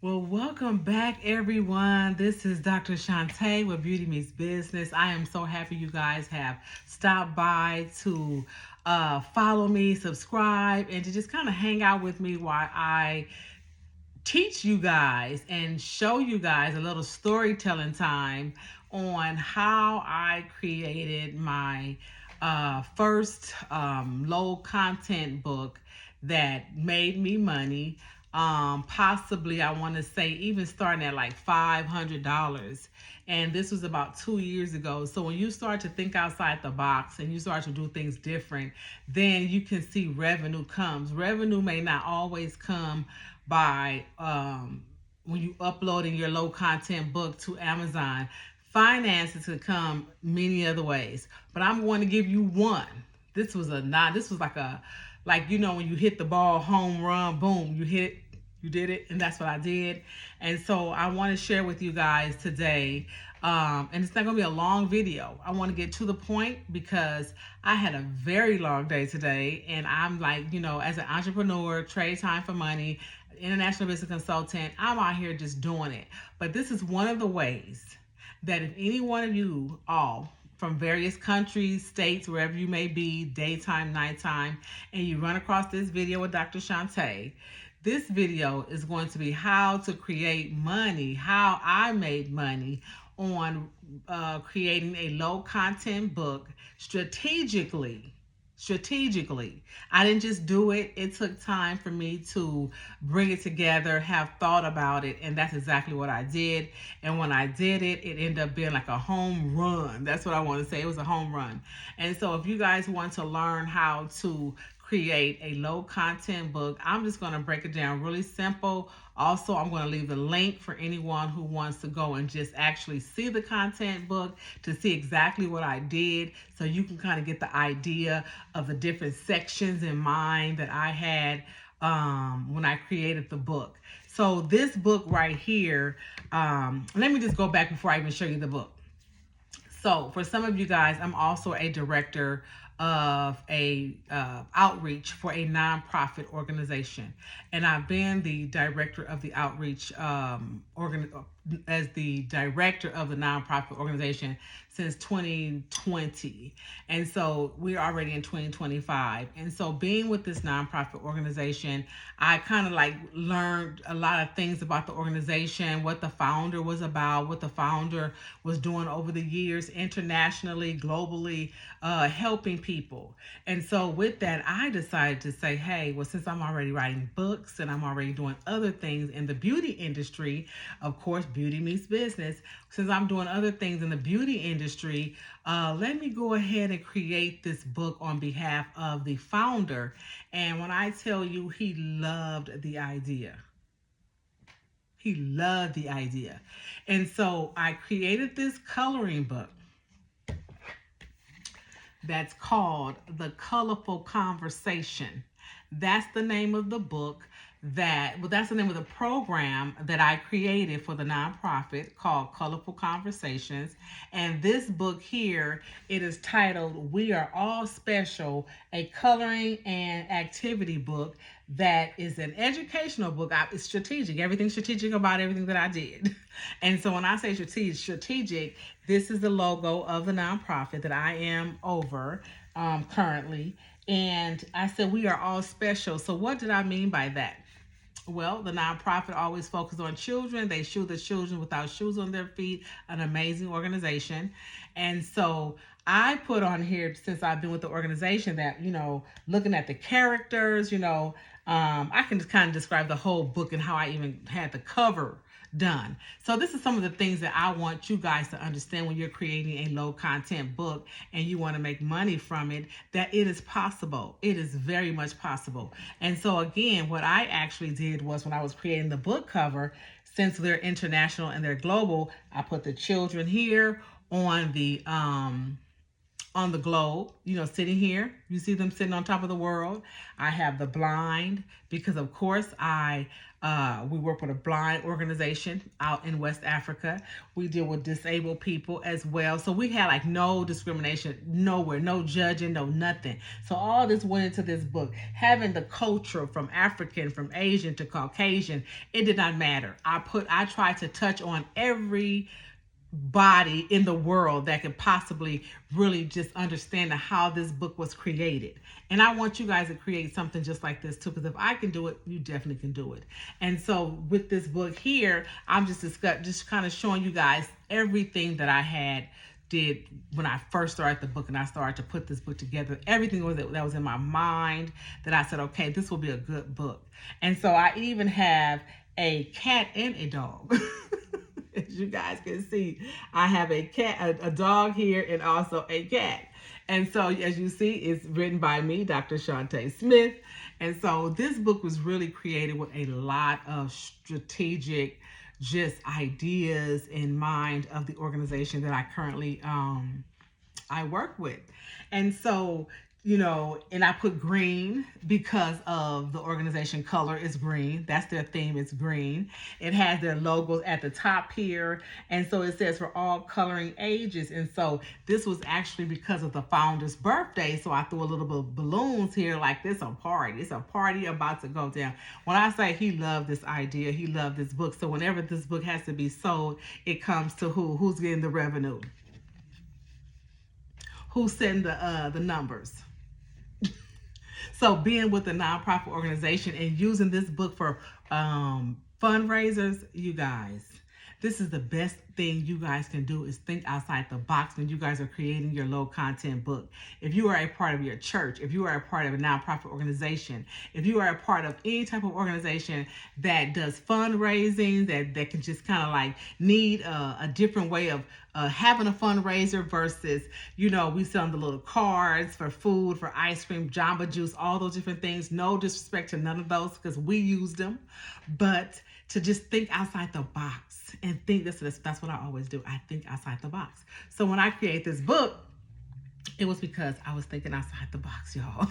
Well, welcome back, everyone. This is Dr. Shuntay with Beauty Meets Business. I am so happy you guys have stopped by to follow me, subscribe, and to just kind of hang out with me while I teach you guys and show you guys a little storytelling time on how I created my first low content book that made me money. Possibly, I want to say, even starting at like $500. And this was about 2 years ago. So when you start to think outside the box and you start to do things different, then you can see revenue comes. Revenue may not always come by when you uploading your low content book to Amazon. Finances could come many other ways, but I'm going to give you one. This was like a, like, when you hit the ball, home run, boom, you hit it, you did it, and that's what I did. And so I want to share with you guys today. And it's not going to be a long video. I want to get to the point because I had a very long day today. And I'm like, as an entrepreneur, trade time for money, international business consultant, I'm out here just doing it. But this is one of the ways that if any one of you all from various countries, states, wherever you may be, daytime, nighttime, and you run across this video with Dr. Shuntay, this video is going to be how to create money, how I made money on creating a low content book strategically. Strategically. I didn't just do it. It took time for me to bring it together, have thought about it, and that's exactly what I did. And when I did it, it ended up being like a home run. That's what I want to say. It was a home run. And so if you guys want to learn how to create a low content book, I'm just going to break it down really simple. Also, I'm going to leave the link for anyone who wants to go and just actually see the content book to see exactly what I did, so you can kind of get the idea of the different sections in mind that I had when I created the book. So this book right here, let me just go back before I even show you the book. So for some of you guys, I'm also a director of a outreach for a nonprofit organization, and I've been the director of the outreach as the director of the nonprofit organization since 2020, and so we're already in 2025. And so being with this nonprofit organization, I kind of like learned a lot of things about the organization, what the founder was about, what the founder was doing over the years internationally, globally, helping people. And so with that, I decided to say, hey, well, since I'm already writing books and I'm already doing other things in the beauty industry, of course, beauty meets business. Since I'm doing other things in the beauty industry, let me go ahead and create this book on behalf of the founder. And when I tell you, he loved the idea. He loved the idea. And so I created this coloring book that's called The Colorful Conversation. That's the name of the book that's the name of the program that I created for the nonprofit called Colorful Conversations. And this book here, it is titled We Are All Special, a coloring and activity book that is an educational book. It's strategic. Everything's strategic about everything that I did. And so when I say strategic, this is the logo of the nonprofit that I am over currently. And I said, we are all special. So what did I mean by that? Well, the nonprofit always focuses on children. They shoe the children without shoes on their feet, an amazing organization. And so I put on here, since I've been with the organization, that, looking at the characters, I can just kind of describe the whole book and how I even had the cover done. So this is some of the things that I want you guys to understand when you're creating a low content book and you want to make money from it, that it is possible. It is very much possible. And so again, what I actually did was, when I was creating the book cover, since they're international and they're global, I put the children here on on the globe, sitting here. You see them sitting on top of the world. I have the blind because, of course, we work with a blind organization out in West Africa. We deal with disabled people as well. So we had like no discrimination, nowhere, no judging, no nothing. So all this went into this book. Having the culture from African, from Asian to Caucasian, it did not matter. I tried to touch on every body in the world that could possibly really just understand how this book was created. And I want you guys to create something just like this too, because if I can do it, you definitely can do it. And so with this book here, I'm just kind of showing you guys everything that I had did when I first started the book and I started to put this book together. Everything that was in my mind that I said, okay, this will be a good book. And so I even have a cat and a dog. As you guys can see, I have a cat, a dog here, and also a cat. And so, as you see, it's written by me, Dr. Shuntay Smith. And so, this book was really created with a lot of strategic, just ideas in mind of the organization that I currently I work with. And so, and I put green because of the organization color is green. That's their theme, it's green. It has their logo at the top here. And so it says for all coloring ages. And so this was actually because of the founder's birthday. So I threw a little bit of balloons here like this, a party. It's a party about to go down. When I say he loved this idea, he loved this book. So whenever this book has to be sold, it comes to who? Who's getting the revenue? Who's setting the numbers? So being with a nonprofit organization and using this book for fundraisers, you guys, this is the best thing you guys can do is think outside the box when you guys are creating your low content book. If you are a part of your church, if you are a part of a nonprofit organization, if you are a part of any type of organization that does fundraising, that can just kind of like need a different way of having a fundraiser versus, we sell the little cards for food, for ice cream, Jamba Juice, all those different things. No disrespect to none of those because we use them, but to just think outside the box and think that's what I always do. I think outside the box. So when I create this book, it was because I was thinking outside the box, y'all.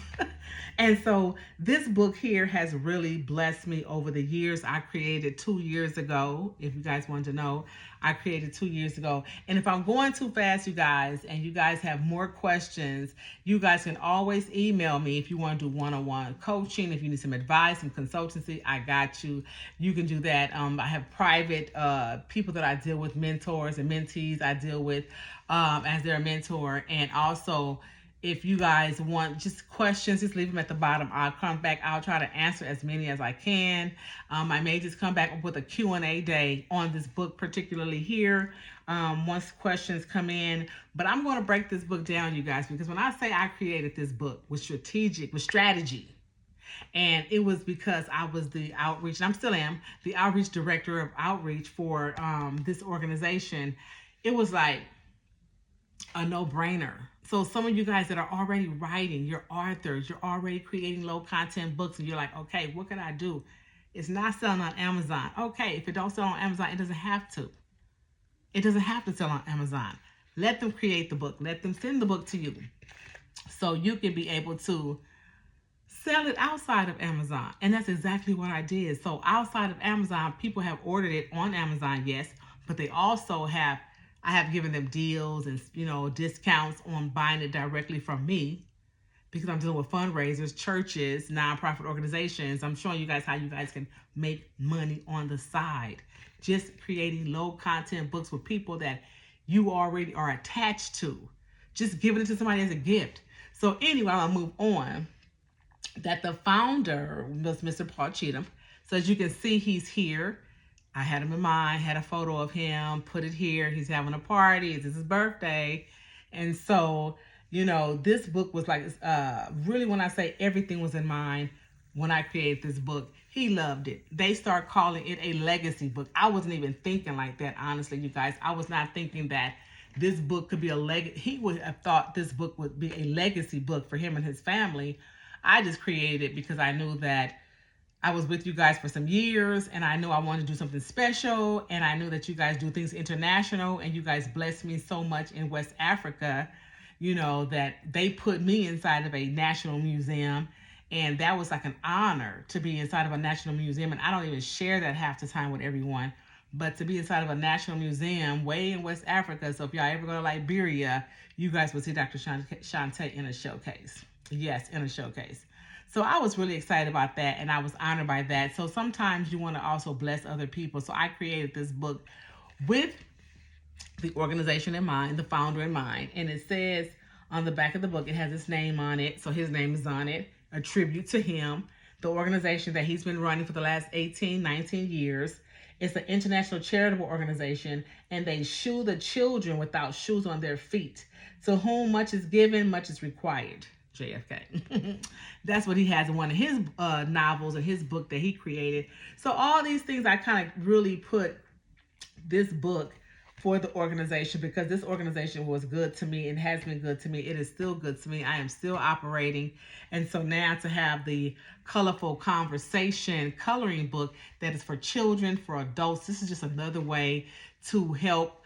And so this book here has really blessed me over the years. I created 2 years ago. If you guys wanted to know, I created 2 years ago. And if I'm going too fast, you guys, and you guys have more questions, you guys can always email me if you want to do one-on-one coaching. If you need some advice, some consultancy, I got you. You can do that. I have private people that I deal with, mentors and mentees I deal with as their mentor. And also, if you guys want just questions, just leave them at the bottom. I'll come back. I'll try to answer as many as I can. I may just come back with a Q&A day on this book, particularly here, once questions come in. But I'm going to break this book down, you guys, because when I say I created this book with strategy, and it was because I was the outreach, and I still am, the outreach director of outreach for this organization. It was like a no-brainer. So some of you guys that are already writing, you're authors, you're already creating low content books, and you're like, okay, what can I do? It's not selling on Amazon. Okay, if it don't sell on Amazon, it doesn't have to. It doesn't have to sell on Amazon. Let them create the book. Let them send the book to you so you can be able to sell it outside of Amazon. And that's exactly what I did. So outside of Amazon, people have ordered it on Amazon, yes, but they also I have given them deals and discounts on buying it directly from me because I'm dealing with fundraisers, churches, nonprofit organizations. I'm showing you guys how you guys can make money on the side. Just creating low content books with people that you already are attached to. Just giving it to somebody as a gift. So anyway, I'll move on. That the founder was Mr. Paul Cheatham. So as you can see, he's here. I had him in mind, had a photo of him, put it here. He's having a party. It's his birthday. And so, this book was like, really when I say everything was in mind, when I created this book, he loved it. They start calling it a legacy book. I wasn't even thinking like that, honestly, you guys. I was not thinking that this book could be a legacy. He would have thought this book would be a legacy book for him and his family. I just created it because I knew that I was with you guys for some years and I knew I wanted to do something special, and I knew that you guys do things international and you guys bless me so much in West Africa. that they put me inside of a national museum. And that was like an honor to be inside of a national museum. And I don't even share that half the time with everyone. But to be inside of a national museum way in West Africa. So if y'all ever go to Liberia, you guys will see Dr. Shuntay in a showcase. Yes, in a showcase. So I was really excited about that, and I was honored by that. So sometimes you want to also bless other people. So I created this book with the organization in mind, the founder in mind. And it says on the back of the book, it has his name on it. So his name is on it, a tribute to him, the organization that he's been running for the last 18, 19 years. It's an international charitable organization, and they shoe the children without shoes on their feet. To whom much is given, much is required. JFK. That's what he has in one of his novels and his book that he created. So all these things, I kind of really put this book for the organization because this organization was good to me and has been good to me. It is still good to me. I am still operating. And so now to have the colorful conversation coloring book that is for children, for adults, this is just another way to help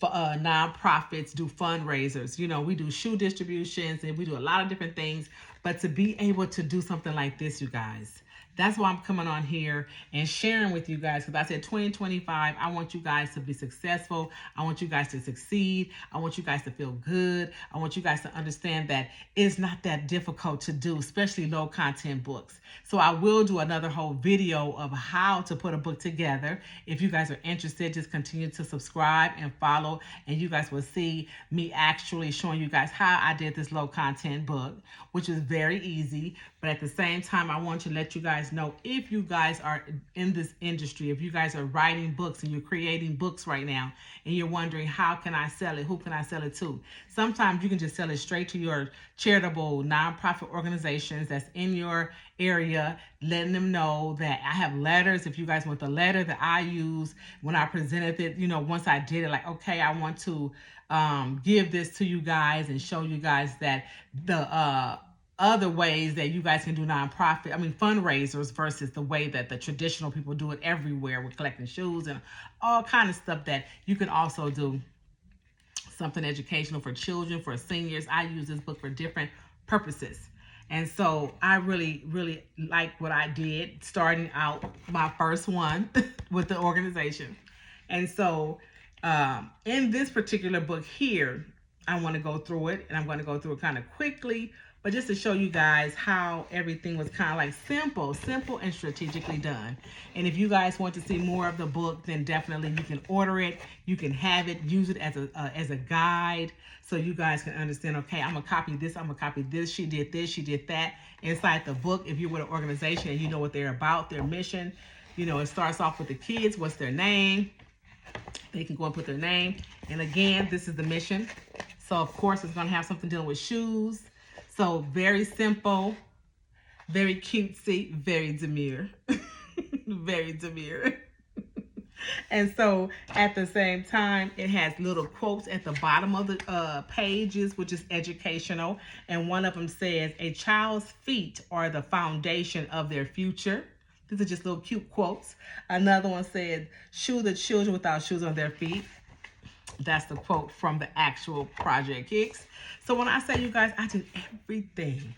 nonprofits do fundraisers. We do shoe distributions and we do a lot of different things, but to be able to do something like this, you guys, that's why I'm coming on here and sharing with you guys, because I said 2025, I want you guys to be successful. I want you guys to succeed. I want you guys to feel good. I want you guys to understand that it's not that difficult to do, especially low content books. So I will do another whole video of how to put a book together. If you guys are interested, just continue to subscribe and follow, and you guys will see me actually showing you guys how I did this low content book, which is very easy. But at the same time, I want to let you guys know, if you guys are in this industry, if you guys are writing books and you're creating books right now, and you're wondering, how can I sell it? Who can I sell it to? Sometimes you can just sell it straight to your charitable nonprofit organizations that's in your area, letting them know that I have letters. If you guys want the letter that I use when I presented it, once I did it, like, okay, I want to give this to you guys and show you guys that the other ways that you guys can do fundraisers versus the way that the traditional people do it everywhere with collecting shoes and all kind of stuff, that you can also do something educational for children, for seniors. I use this book for different purposes. And so I really, really like what I did starting out my first one with the organization. And so in this particular book here, I want to go through it, and I'm going to go through it kind of quickly, but just to show you guys how everything was kind of like simple and strategically done. And if you guys want to see more of the book, then definitely you can order it. You can have it, use it as a guide, so you guys can understand, okay, I'm going to copy this, I'm going to copy this, she did this, she did that. Inside the book, if you're with an organization and you know what they're about, their mission, it starts off with the kids, what's their name? They can go and put their name. And again, this is the mission. So of course it's going to have something dealing with shoes. So very simple, very cutesy, very demure, very demure. And so at the same time, it has little quotes at the bottom of the pages, which is educational. And one of them says, a child's feet are the foundation of their future. These are just little cute quotes. Another one said, shoe the children without shoes on their feet. That's the quote from the actual Project Kicks. So when I say, you guys, I did everything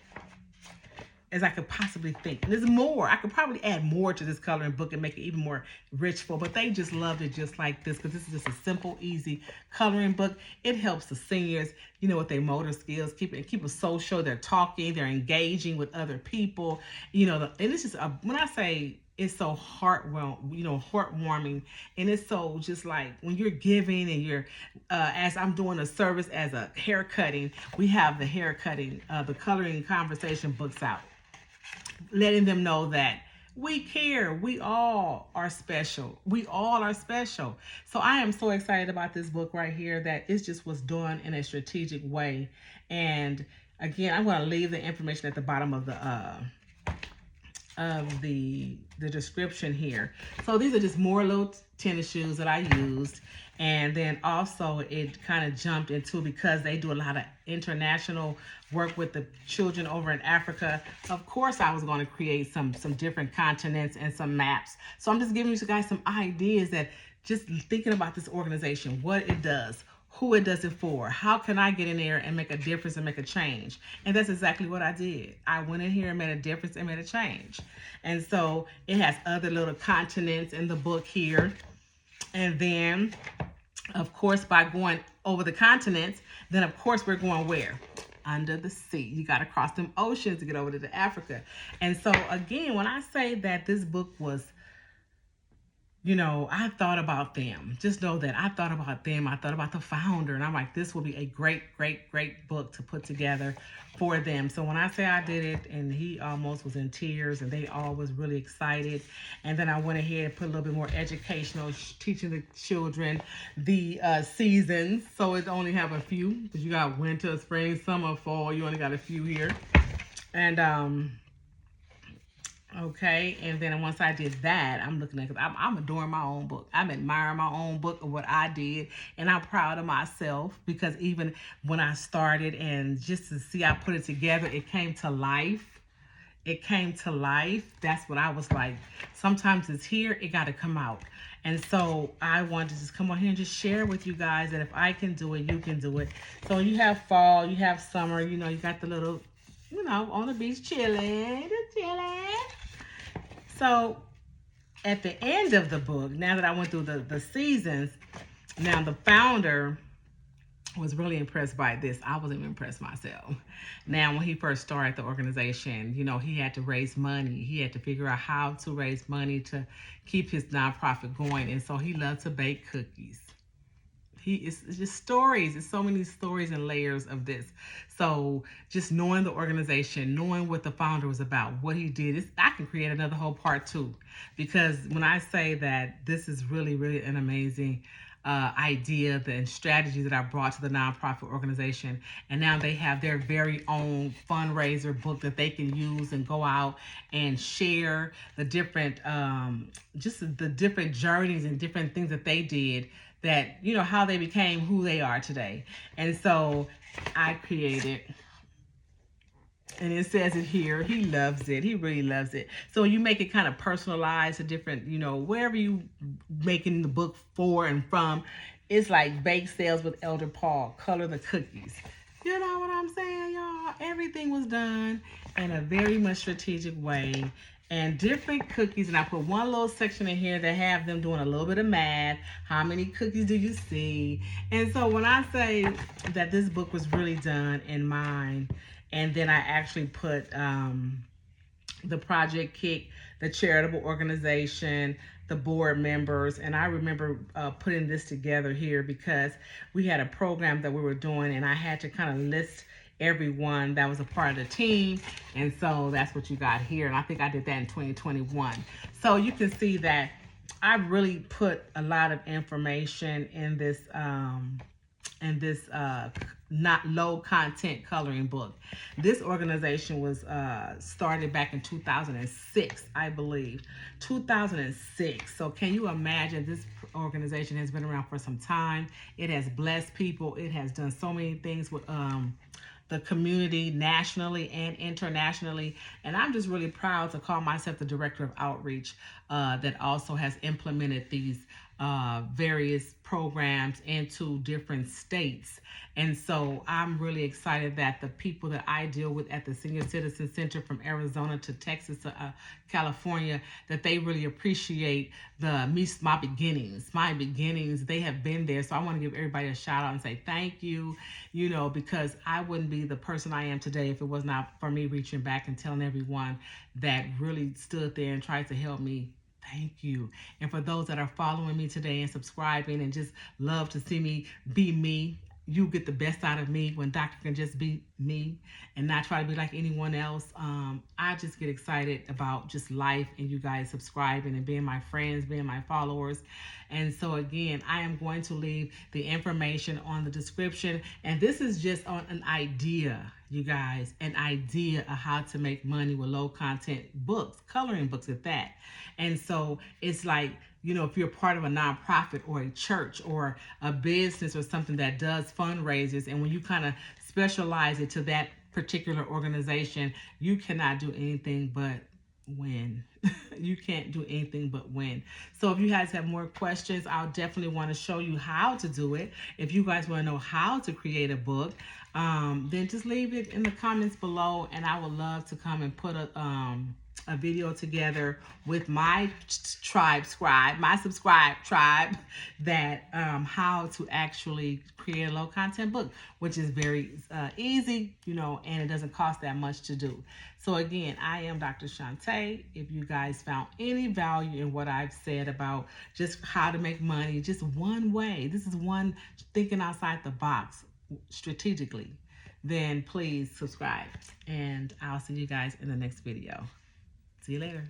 as I could possibly think. And there's more. I could probably add more to this coloring book and make it even more richful, but they just loved it just like this, because this is just a simple, easy coloring book. It helps the seniors, with their motor skills, keep them social. They're talking, they're engaging with other people, and it's just, when I say it's so heartwarming, and it's so just like when you're giving and you're, as I'm doing a service as a hair cutting, we have the hair cutting, the coloring conversation books out, letting them know that we care. We all are special. We all are special. So I am so excited about this book right here, that it just was done in a strategic way. And again, I'm going to leave the information at the bottom of the description here. So these are just more little tennis shoes that I used. And then also it kind of jumped into, because they do a lot of international work with the children over in Africa. Of course, I was going to create some different continents and some maps. So I'm just giving you guys some ideas, that just thinking about this organization, what it does, who it does it for. How can I get in there and make a difference and make a change? And that's exactly what I did. I went in here and made a difference and made a change. And so it has other little continents in the book here. And then, of course, by going over the continents, then of course we're going where? Under the sea. You got to cross them oceans to get over to Africa. And so again, when I say that this book was, I thought about them. Just know that I thought about them. I thought about the founder, and I'm like, this will be a great, great, great book to put together for them. So when I say I did it, and he almost was in tears, and they all was really excited. And then I went ahead and put a little bit more educational, teaching the children the seasons. So it only have a few, because you got winter, spring, summer, fall. You only got a few here. And okay, and then once I did that, I'm looking at, because I'm adoring my own book. I'm admiring my own book of what I did, and I'm proud of myself, because even when I started and just to see I put it together, it came to life. It came to life. That's what I was like. Sometimes it's here, it got to come out. And so I wanted to just come on here and just share with you guys that if I can do it, you can do it. So you have fall, you have summer, you got the little, on the beach chilling. So at the end of the book, now that I went through the seasons, now the founder was really impressed by this. I wasn't even impressed myself. Now, when he first started the organization, he had to raise money. He had to figure out how to raise money to keep his nonprofit going. And so he loved to bake cookies. It's just stories. There's so many stories and layers of this. So just knowing the organization, knowing what the founder was about, what he did, I can create another whole part 2. Because when I say that this is really, really an amazing idea and strategy that I brought to the nonprofit organization. And now they have their very own fundraiser book that they can use and go out and share the different, just the different journeys and different things that they did, that, how they became who they are today. And so I created, and it says it here, he loves it. He really loves it. So you make it kind of personalized to different, wherever you making the book for and from. It's like bake sales with Elder Paul, color the cookies. You know what I'm saying, y'all? Everything was done in a very much strategic way. And different cookies, and I put one little section in here that have them doing a little bit of math. How many cookies do you see? And so when I say that this book was really done in mind, and then I actually put the Project Kick, the charitable organization, the board members, and I remember putting this together here because we had a program that we were doing, and I had to kind of list everyone that was a part of the team. And so that's what you got here. And I think I did that in 2021. So you can see that I really put a lot of information in this not low content coloring book. This organization was started back in 2006, I believe. 2006. So can you imagine, this organization has been around for some time. It has blessed people. It has done so many things with the community nationally and internationally. And I'm just really proud to call myself the director of outreach that also has implemented these various programs into different states. And so I'm really excited that the people that I deal with at the Senior Citizen Center, from Arizona to Texas to California, that they really appreciate my beginnings. My beginnings, they have been there. So I want to give everybody a shout out and say thank you, because I wouldn't be the person I am today if it was not for me reaching back and telling everyone that really stood there and tried to help me. Thank you. And for those that are following me today and subscribing and just love to see me be me, you get the best out of me when Doctor can just be me and not try to be like anyone else. I just get excited about just life and you guys subscribing and being my friends, being my followers. And so again, I am going to leave the information on the description. And this is just on an idea, you guys, an idea of how to make money with low content books, coloring books at that. And so it's like, if you're part of a nonprofit or a church or a business or something that does fundraisers, and when you kind of specialize it to that particular organization, you cannot do anything but win. You can't do anything but win. So if you guys have more questions, I'll definitely want to show you how to do it. If you guys want to know how to create a book, then just leave it in the comments below, and I would love to come and put a video together with my my subscribe tribe, that how to actually create a low content book, which is very easy, and it doesn't cost that much to do. So again, I am Dr. Shuntay. If you guys found any value in what I've said about just how to make money, just one way, this is one thinking outside the box strategically, then please subscribe. And I'll see you guys in the next video. See you later.